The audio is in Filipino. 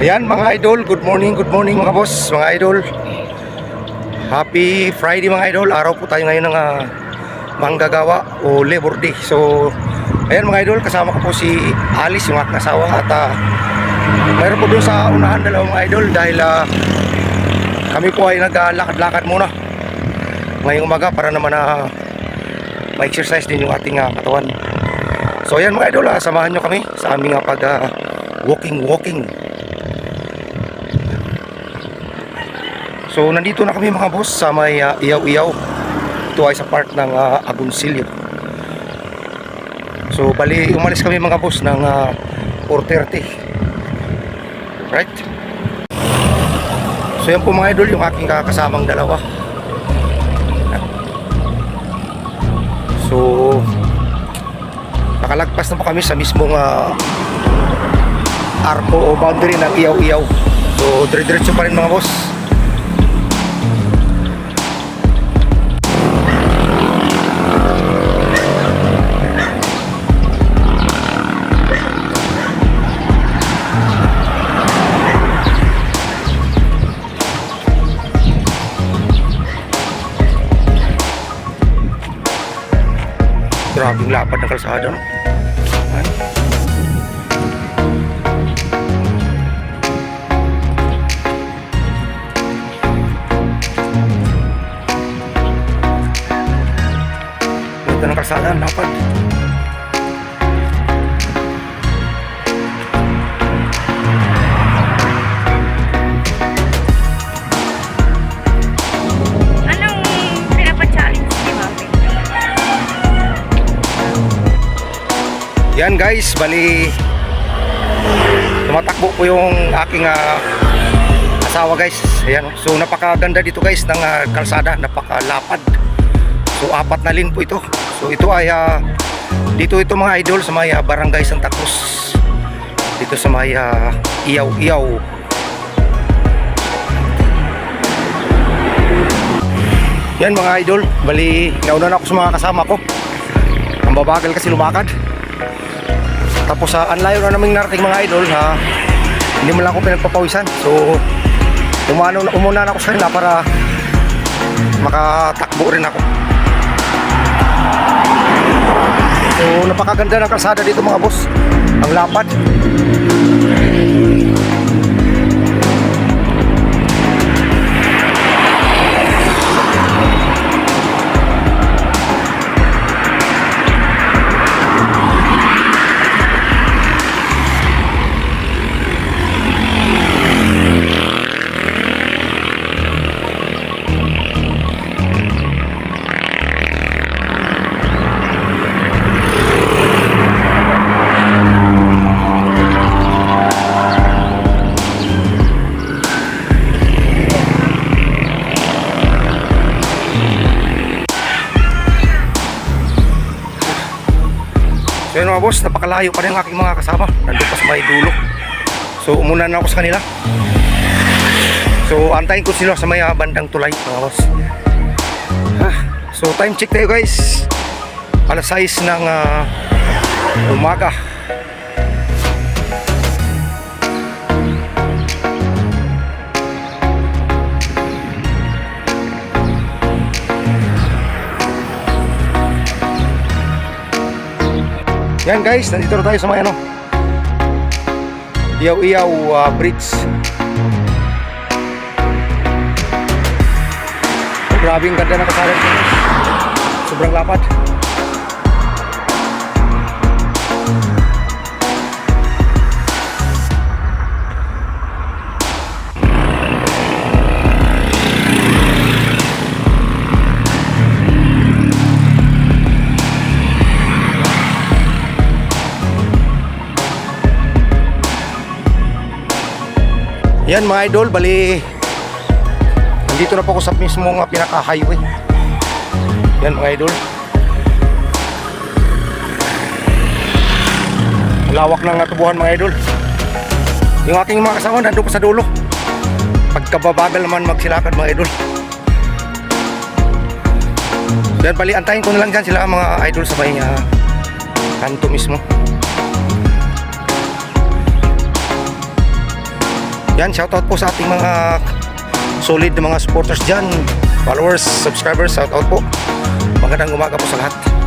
Ayan mga idol, good morning mga boss, mga idol. Happy Friday mga idol. Araw po tayo ngayon ng manggagawa o Labor Day. So, ayan mga idol, kasama ko po si Alice, yung aking asawa. At mayroon po doon sa unahan dalawang mga idol dahil kami po ay naglalakad-lakad muna ngayong umaga para naman ma-exercise din yung ating katawan. So ayan mga idol, samahan nyo kami sa aming walking. So nandito na kami mga boss sa may Iyaw-Iyaw. Ito ay sa part ng Agoncillo. So bali umalis kami mga boss ng 4:30. Right? So yan po mga idol yung aking kasamang dalawa. So nakalagpas na po kami sa mismong arco o boundary ng Iyaw-Iyaw. So dire-diretso pa rin mga boss. Grabing lapad ng kalsada, no? Ay. Ganda ng kalsada, lapad. Yan guys, bali tumatakbo po yung aking asawa guys. Ayan, so napakaganda dito guys ng kalsada, napakalapad. So 4 na lane po ito. So ito ay dito ito mga idol sa may barangay Santa Cruz. Dito sa may Iyaw-Iyaw. Yan mga idol, bali nauna na ako sa mga kasama ko. Ang babagal kasi lumakad. Tapos ang layo na naming narating mga idol, hindi mo lang ako pinagpapawisan. So umuna na ako sa kanila para makatakbo rin ako. So napakaganda ng kalsada dito mga boss. Ang lapad. So yun mga boss, napakalayo pa rin ang aking mga kasama. Nandun pa sa may dulo. So umuna na ako sa kanila. So antayin ko sila sa may bandang tulay mga boss. So time check tayo guys. Alas 6 ng umaga. Yan guys, nandito na tayo sa may Iyaw-Iyaw Bridge. Grabe ang ganda ng kalsada dito. Sobrang lapad. Yan mga idol, bali nandito na po ako sa mismong pinaka-highway. Yan mga idol. Lawak ng tubuhan mga idol. Yung aking mga kasama nandun pa sa dulo. Pagkababagal naman magsilakad mga idol. Yan, bali antayin ko na lang dyan sila mga idol sa may kanto mismo. Yan, shoutout po sa ating mga solid na mga supporters dyan, followers, subscribers, shoutout po. Magandang umaga po sa lahat.